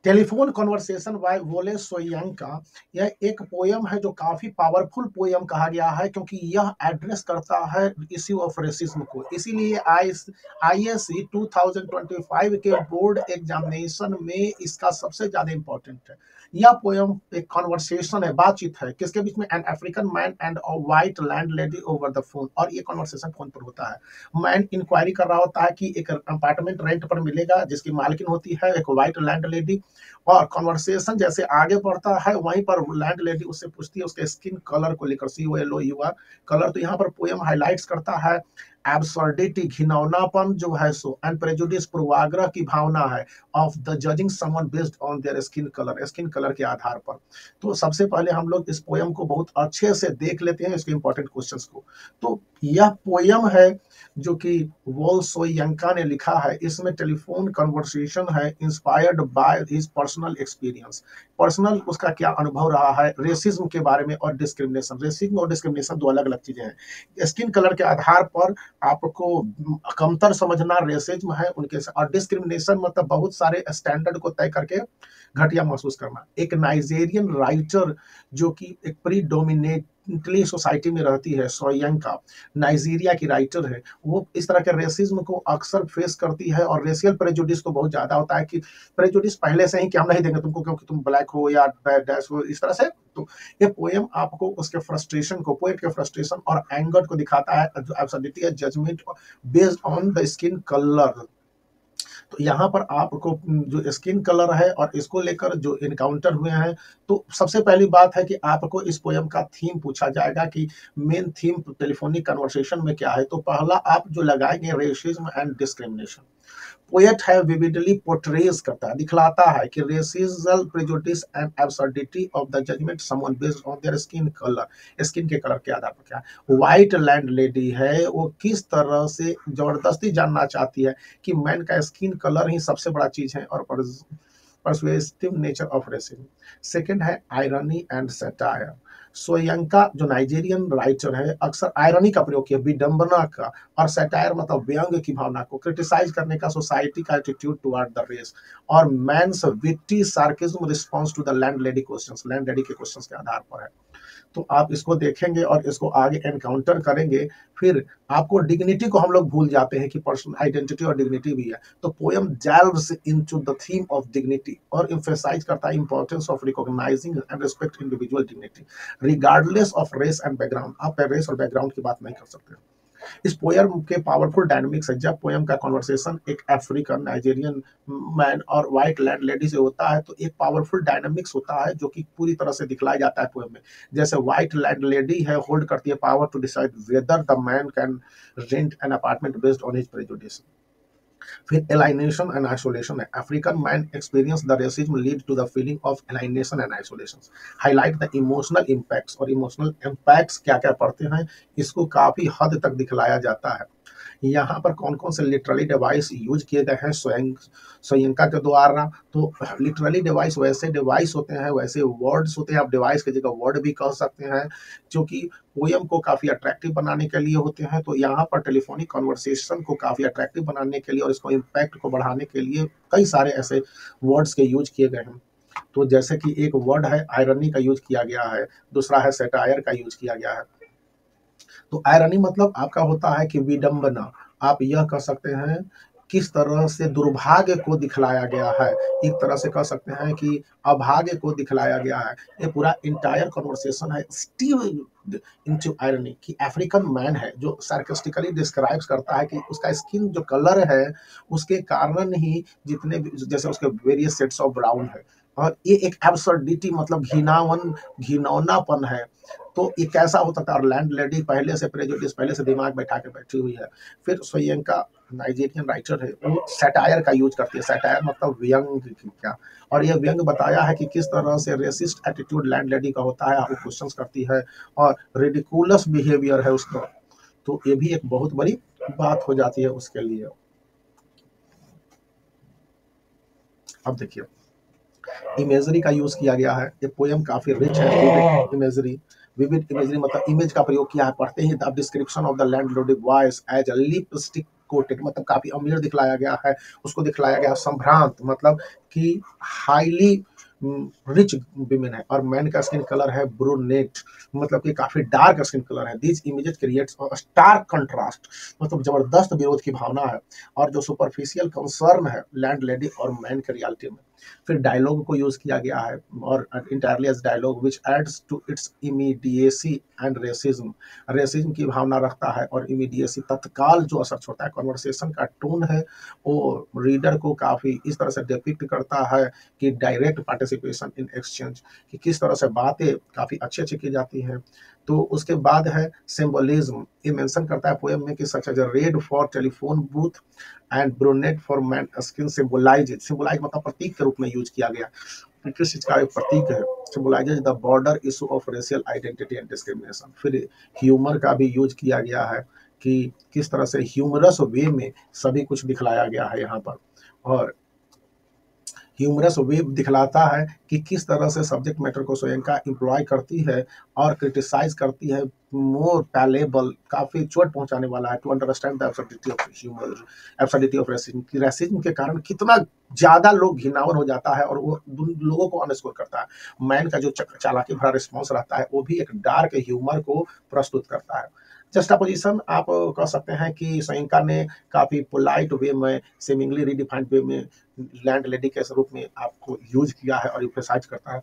Telephone conversation by Wole सोयंका, यह एक poem है जो काफी पावरफुल पोयम कहा गया है, क्योंकि यह एड्रेस करता है इश्यू ऑफ रेसिज्म को। इसीलिए आईएससी 2025 के बोर्ड एग्जामिनेशन में इसका सबसे ज्यादा इंपॉर्टेंट है। यह पोयम एक कॉन्वर्सेशन है, बातचीत है, किसके बीच में? An African man and a white land lady over the phone. और ये कॉन्वर्सेशन फोन पर होता है। मैन इंक्वायरी कर रहा होता है कि एक अपार्टमेंट रेंट पर मिलेगा, जिसकी मालकिन होती है एक व्हाइट लैंड लेडी। और कॉन्वर्सेशन जैसे आगे बढ़ता है, वहीं पर लैंड लेडी उससे पूछती है उसके स्किन कलर को लेकर, COLOUR कलर। तो यहाँ पर पोयम हाईलाइट्स करता है एब्सर्डिटी, घिनौनापन जो है सो, एंड प्रेजुडिस, पूर्वाग्रह की भावना है, of the judging someone based on their skin colour के आधार पर। तो सबसे पहले हम लोग इस पोयम को बहुत अच्छे से देख लेते हैं, इसके इंपॉर्टेंट क्वेश्चंस को। तो यह पोयम है जो कि वोल सोयंका ने लिखा है। इसमें टेलीफोन कन्वर्सेशन है, inspired by his personal experience. Personal उसका क्या अनुभव रहा है रेसिज्म के बारे में और डिस्क्रिमिनेशन। रेसिज्म और डिस्क्रिमिनेशन दो अलग अलग चीजें हैं। स्किन कलर के आधार पर आपको कमतर समझना रेसिज्म है उनके से, और डिस्क्रिमिनेशन मतलब बहुत सारे स्टैंडर्ड को तय करके घटिया महसूस करना। एक नाइजेरियन राइटर जो कि एक प्रीडोमिनेटली सोसाइटी में रहती है, सोयंका नाइजीरिया की राइटर है, वो इस तरह के रेसिज्म को अक्सर फेस करती है। और रेशियल प्रेजुडिस तो बहुत ज्यादा होता है कि प्रेजुडिस पहले से ही कि हम नहीं देंगे तुमको क्योंकि तुम ब्लैक हो या डैश हो, इस तरह से। तो ये पोएम आपको उसके फ्रस्ट्रेशन को, पोएट के फ्रस्ट्रेशन और एंगर को दिखाता है, जो एब्सर्डिटी है, judgement based on the skin colour. तो यहाँ पर आपको जो स्किन कलर है और इसको लेकर जो इनकाउंटर हुए हैं, तो सबसे पहली बात है कि आपको इस पोयम का थीम पूछा जाएगा कि मेन थीम टेलीफोनिक कन्वर्सेशन में क्या है। तो पहला आप जो लगाएंगे रेसिज्म एंड डिस्क्रिमिनेशन। पोएट है विविडली पोर्ट्रेज करता है, दिखलाता है कि racial prejudice and absurdity of the judgement someone based on their skin colour, skin के कलर के आधार पर क्या है। व्हाइट लैंड लेडी है, वो किस तरह से जबरदस्ती जानना चाहती है कि मैन का स्किन कलर ही सबसे बड़ा चीज है, और persuasive nature of racism. Second है आयरनी एंड सैटायर। सोयंका जो नाइजीरियन राइटर है, अक्सर आयरनी का प्रयोग किया, विडंबना का, और सैटायर मतलब व्यंग की भावना को, क्रिटिसाइज करने का सोसाइटी का एटीट्यूड टुवर्ड द रेस, और man's witty sarcasm response to the landlady questions, landlady के क्वेश्चंस के आधार पर है। तो आप इसको देखेंगे और इसको आगे एनकाउंटर करेंगे। फिर आपको डिग्निटी को हम लोग भूल जाते हैं कि पर्सनल आइडेंटिटी और डिग्निटी भी है। तो poem delves into the theme of dignity और एम्फेसाइज करता है importance of recognizing and respect individual dignity regardless of race and background. आप रेस और बैकग्राउंड की बात नहीं कर सकते। इस पोयम के पावरफुल डायनामिक्स है। जब पोयम का कन्वर्सेशन एक अफ्रीकन, नाइजीरियन मैन और व्हाइट लैंड लेडी से होता है, तो एक पावरफुल डायनामिक्स होता है जो कि पूरी तरह से दिखलाया जाता है पोयम में। जैसे व्हाइट लैंड लेडी है, होल्ड करती है power to decide whether the man can rent an apartment based on his prejudice. फिर alienation and isolation है। African man experience the racism lead to the feeling of alienation and isolation. Highlight the emotional impacts, और emotional impacts क्या क्या पड़ते हैं, इसको काफी हद तक दिखलाया जाता है। यहाँ पर कौन कौन से लिटरली डिवाइस यूज किए गए हैं सोयंका के द्वारा। तो लिटरली डिवाइस वैसे डिवाइस होते हैं, वैसे वर्ड्स होते हैं, आप डिवाइस की जगह वर्ड भी कह सकते हैं, जो कि पोयम को काफी अट्रैक्टिव बनाने के लिए होते हैं। तो यहाँ पर टेलीफोनिक कन्वर्सेशन को काफी अट्रैक्टिव बनाने के लिए और इसको इम्पैक्ट को बढ़ाने के लिए कई सारे ऐसे वर्ड्स के यूज किए गए हैं। तो जैसे कि एक वर्ड है आयरनी का यूज किया गया है, दूसरा है सैटायर का यूज किया गया है। तो आयरनी मतलब आपका होता है कि विडंबना, आप यह कह सकते हैं किस तरह से दुर्भाग्य को दिखलाया गया है, एक तरह से कह सकते हैं कि अभाग्य को दिखलाया गया है। ये पूरा इंटायर कन्वर्सेशन है स्टीव इनटू आयरनी कि अफ्रीकन मैन है जो सार्कास्टिकली डिस्क्राइब्स करता है कि उसका स्किन जो कलर है उसके कारण ही जितने जैसे उसके वेरियस शेड्स ऑफ ब्राउन है, और ये एक एब्सर्डिटी मतलब घिनौनापन है। तो ये कैसा हो सकता है, और लैंड लेडी पहले से प्रेजुडिस, पहले से दिमाग बैठा के बैठी हुई है। फिर सोयंका नाइजीरियन राइटर है, वो सैटायर का यूज करती है। सैटायर मतलब व्यंग क्या, और ये व्यंग बताया है कि किस तरह से रेसिस्ट एटीट्यूड लैंड लेडी का होता है, वो क्वेश्चंस करती है, और रिडिकुलस बिहेवियर है उसका। तो ये भी एक बहुत बड़ी बात हो जाती है उसके लिए। अब देखिए इमेजरी का यूज किया गया है। ये पोयम काफी रिच है। विविड इमेजरी मतलब इमेज का प्रयोग किया है। पढ़ते ही the description of the landlady voice as a lipstick coated मतलब काफी अमीर दिखलाया गया है, उसको दिखलाया गया संभ्रांत मतलब कि हाईली रिच विमेन है, और मैन का स्किन कलर है ब्रूनेट मतलब कि काफी डार्क स्किन कलर है। These images creates stark contrast मतलब जबरदस्त विरोध की भावना है, और जो सुपरफिशियल कंसर्न है लैंड लेडी और मैन के रियलिटी में। फिर डायलॉग को यूज किया गया है और entirely as dialogue which adds to its immediacy and racism, racism की भावना रखता है, और इमीडिएसी तत्काल जो असर छोड़ता है। कॉन्वर्सेशन का टोन है वो रीडर को काफी इस तरह से डिपिक्ट करता है कि डायरेक्ट पार्टिसिपेशन इन एक्सचेंज, कि किस तरह से बातें काफी अच्छी अच्छी की जाती हैं। तो उसके बाद है सिंबलिज्म, ये मेंशन करता है पोएम में कि such as red for telephone booth and brunette for man skin symbolise, symbolise मतलब प्रतीक के रूप में यूज किया गया, किस चीज का एक प्रतीक है, symbolises the border issue of racial identity and discrimination. फिर ह्यूमर का भी यूज किया गया है कि किस तरह से ह्यूमरस वे में सभी कुछ दिखलाया गया है यहाँ पर, और ह्यूमरस वे दिखलाता है कि किस तरह से सब्जेक्ट मैटर को सोयंका इम्प्लॉय करती है और क्रिटिसाइज करती है, मोर पैलेबल काफी चोट पहुंचाने वाला है, to understand the absurdity of humour, absurdity of racism, कि रेसिज्म के कारण कितना ज्यादा लोग घिनावन हो जाता है, और वो लोगों को अंडरस्कोर करता है। मैन का जो चालाकी भरा रिस्पॉन्स रहता है वो भी एक डार्क ह्यूमर को प्रस्तुत करता है। जस्टापोजिशन आप कह सकते हैं कि सोयंका ने काफी पोलाइट वे में, सेमिंगली रीडिफाइंड वे में लैंड लेडी के रूप में आपको यूज किया है और इम्फेसाइज करता है।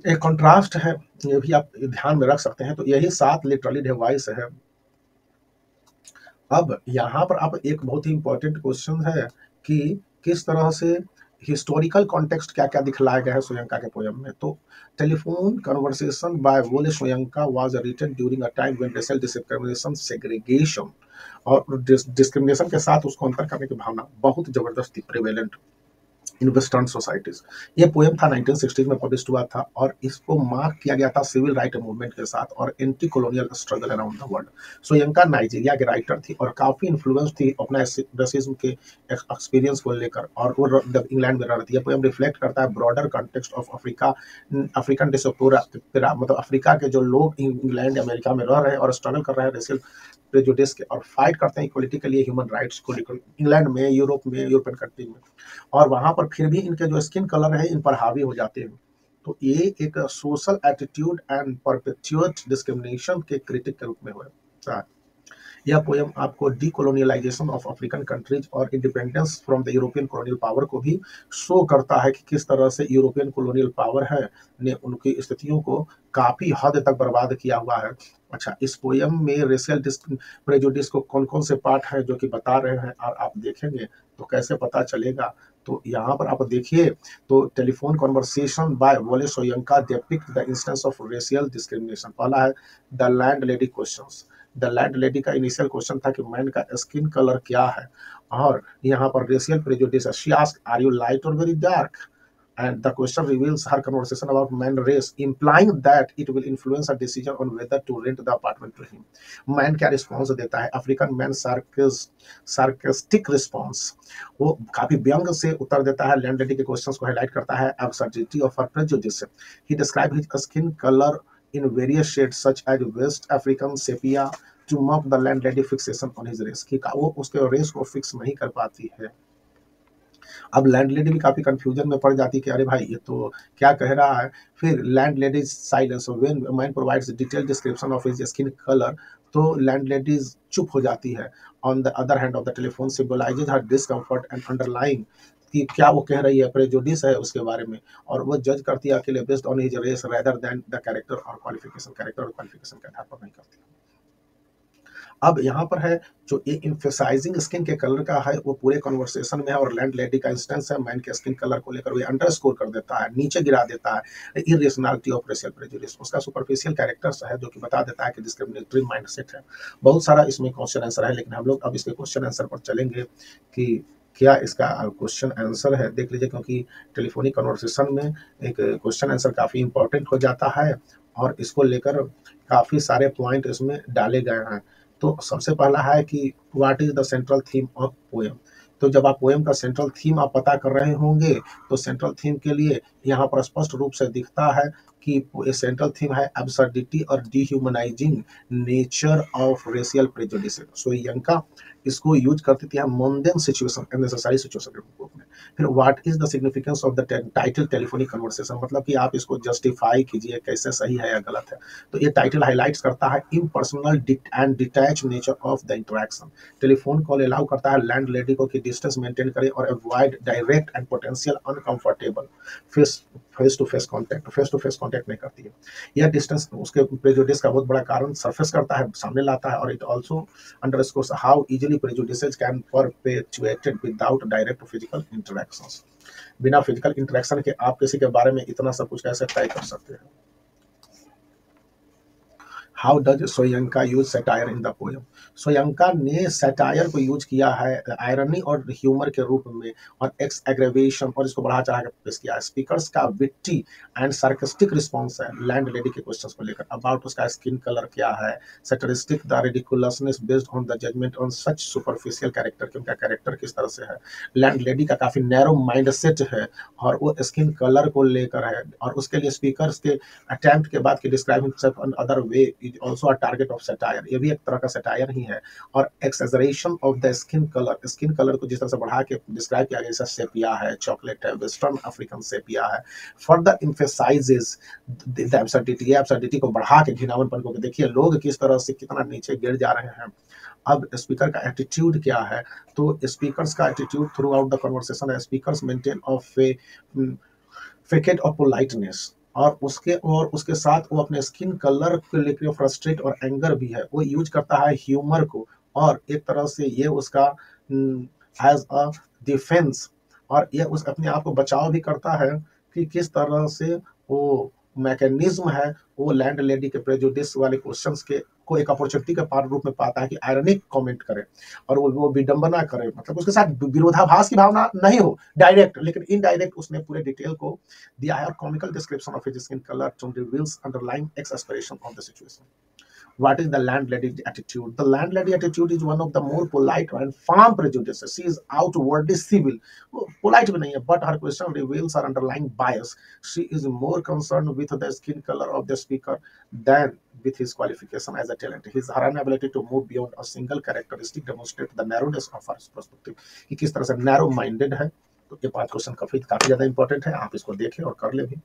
एक कंट्रास्ट है, ये भी आप ध्यान में रख सकते हैं। तो यही 7 लिटरली डिवाइस है। अब यहाँ पर आप एक बहुत ही इंपॉर्टेंट क्वेश्चन है कि किस तरह से हिस्टोरिकल कॉन्टेक्स्ट क्या क्या दिखलाया गया है सोयंका के पोयम में। तो telephone conversation by Wole Soyinka was written during a time when racial discrimination segregation, और डिस्क्रिमिनेशन के साथ उसको अंतर करने की भावना बहुत जबरदस्ती प्रिवेलेंट इन वेस्टर्न सोसाइटीज। ये पोएम था 1960 में पब्लिश हुआ था, और इसको मार्क किया गया था सिविल राइट मूवमेंट के साथ और anti colonial struggle around the world. Soyinka Nigeria के राइटर थी और काफी इन्फ्लुएंस थी अपना रेसिज्म के एक्सपीरियंस को लेकर, और वो जब इंग्लैंड में रह रही थी। ये पोएम रिफ्लेक्ट करता है broader context of Africa, African diaspora मतलब अफ्रीका के जो लोग इंग्लैंड अमेरिका में रह रहे हैं और स्ट्रगल कर रहे हैं रेशियल प्रेजुडिस के, और फाइट करते हैं इक्वलिटी के लिए, ह्यूमन राइट्स को लेकर, इंग्लैंड में, यूरोप में, यूरोपियन कंट्री में। और वहां पर फिर भी इनके जो स्किन कलर है इन पर हावी हो जाते हैं। तो ये एक social attitude and perpetuate discrimination के क्रिटिक के रूप में हुआ। यह पोएम आपको डीकोलोनियलाइजेशन ऑफ अफ्रीकन कंट्रीज और independence from the European colonial power को भी शो करता है कि किस तरह से यूरोपियन कॉलोनियल पावर है ने उनकी स्थितियों को काफी हद तक बर्बाद किया हुआ है। अच्छा, इस पोएम में रेशियल प्रेजुडिस को कौन कौन से पार्ट है जो कि बता रहे हैं, और आप देखेंगे तो कैसे पता चलेगा। तो यहाँ पर आप देखिए, तो telephone conversation by Wole Soyinka depict the instance of racial discrimination. पहला है the landlady questions. The landlady का इनिशियल क्वेश्चन था कि मैन का स्किन कलर क्या है, और यहाँ पर racial prejudice, she asked are you light और very dark, and the question reveals her conversation about man race, implying that it will influence her decision on whether to rent the apartment to him. Man क्या response देता है? African man sarcastic response, वो काफी व्यंग से उत्तर देता है, landlady के क्वेश्चंस को हाईलाइट करता है, absurdity of her prejudice. He described his skin color in various shades such as West African sepia to mock the landlady fixation on his race, कि वो उसके रेस को फिक्स नहीं कर पाती है। अब लैंडलेडी भी काफी कंफ्यूजन में पड़ जाती है कि अरे भाई ये तो क्या कह रहा है। फिर landlady silence, when man provides detailed description of his skin colour, तो लैंडलेडी चुप हो जाती है। On the other hand of the telephone symbolises her discomfort and underlying, कि क्या वो कह रही है, प्रेजुडिस है उसके बारे में, और वो जज करती है अकेले based on his race rather than the character और क्वालिफिकेशन, कैरेक्टर और क्वालिफिकेशन के आधार पर नहीं करती। अब यहाँ पर है जो ये इम्फेसाइजिंग स्किन के कलर का है वो पूरे कॉन्वर्सेशन में है, और लैंड लेडी का इंस्टेंस है मैन के स्किन कलर को लेकर, वो अंडरस्कोर कर देता है, नीचे गिरा देता है इरेशनैलिटी ऑफ रेशियल प्रेजुडिस। उसका सुपरफिशियल कैरेक्टर्स है जो कि बता देता है कि डिस्क्रिमिनेटरी माइंडसेट है। बहुत सारा इसमें क्वेश्चन आंसर है, लेकिन हम लोग अब इसके क्वेश्चन आंसर पर चलेंगे कि क्या इसका क्वेश्चन आंसर है, देख लीजिए, क्योंकि टेलीफोनिक कन्वर्सेशन में एक क्वेश्चन आंसर काफी इंपॉर्टेंट हो जाता है, और इसको लेकर काफी सारे पॉइंट इसमें डाले गए हैं। तो सबसे पहला है कि what is the central theme of poem. तो जब आप पोएम का सेंट्रल थीम आप पता कर रहे होंगे, तो सेंट्रल थीम के लिए यहाँ पर स्पष्ट रूप से दिखता है कि ये सेंट्रल थीम है एब्सर्डिटी और डिह्यूमनाइजिंग नेचर ऑफ रेशियल प्रेजुडिस। सोयंका इसको यूज करती थी मोंडेन सिचुएशन एंड नेसेसरी सिचुएशन के रूप में। फिर what is the significance of the title telephonic conversation, मतलब कि आप इसको जस्टिफाई कीजिए कैसे सही है या गलत है। तो ये टाइटल हाईलाइट्स करता है impersonal and detach nature of the interaction. Telephone call allow करता है लैंड लेडी को कि डिस्टेंस मेंटेन करे और avoid direct and potential uncomfortable face face to face contact नहीं करती है। यह डिस्टेंस उसके प्रेजुडिस का बहुत बड़ा कारण सरफेस करता है, सामने लाता है, और it also underscores how easily prejudices can परपेचुएटेड without direct physical interactions. बिना फिजिकल इंटरेक्शन के आप किसी के बारे में इतना सब कुछ कैसे तय कर सकते हैं। How does Soyinka use satire in the poem. Soyinka ने सैटायर को यूज किया है आयरनी और ह्यूमर के रूप में, और एक्स एग्रेवेशन और इसको बढ़ा चढ़ा कर पेश किया है। स्पीकर्स का विट्टी एंड सार्कास्टिक रिस्पॉन्स है लैंड लेडी के क्वेश्चंस को लेकर, अबाउट उसका स्किन कलर क्या है, satirizes the ridiculousness based on the judgment on such superficial character, कि उनका कैरेक्टर किस तरह से है। लैंड लेडी का काफी नैरो माइंड सेट है और वो स्किन कलर को लेकर है, और उसके लिए स्पीकर्स के अटेम्प्ट के बाद कि describe himself in other way is also a target of satire, ये भी एक तरह का सैटायर ही है। और एक्सेजरेशन ऑफ द स्किन कलर को जिस तरह से बढ़ा के डिस्क्राइब किया गया, जैसे सेपिया है, चॉकलेट है, वेस्टर्न अफ्रीकन सेपिया है, फर्दर एम्फेसाइजेस द एब्सर्डिटी, ये एब्सर्डिटी को बढ़ा के घिनौनापन को, देखिए लोग किस तरह से कितना नीचे गिर जा रहे हैं। अब स्पीकर का एटीट्यूड क्या है, तो स्पीकर्स का attitude throughout the conversation है, speakers maintain of facade of politeness, और उसके साथ वो अपने स्किन कलर को लेकर फ्रस्ट्रेट और एंगर भी है, वो यूज करता है ह्यूमर को, और एक तरह से ये उसका एज अ डिफेंस, और ये उस अपने आप को बचाव भी करता है कि किस तरह से वो मैकेनिज्म है, वो लैंड लेडी के प्रेजुडिस वाले क्वेश्चंस के को एक अपॉर्चुनिटी के पार रूप में पाता है कि आयरनिक कमेंट करे और वो विडंबना करे, मतलब उसके साथ विरोधाभास की भावना नहीं हो डायरेक्ट, लेकिन इनडायरेक्ट उसने पूरे डिटेल को दिया है, और comical description of his skin colour to reveals underlying exasperation of the situation. What is the landlady attitude? The landlady attitude is one of the more polite and firm prejudices. She is outwardly civil, polite भी नहीं है, but her question reveals her underlying bias. She is more concerned with the skin color of the speaker than with his qualification as a talent. Her inability to move beyond a single characteristic demonstrates the narrowness of her perspective. कि किस तरह से narrow minded है। तो ये 5 question काफी ज्यादा important है, आप इसको देखें और कर ले भी।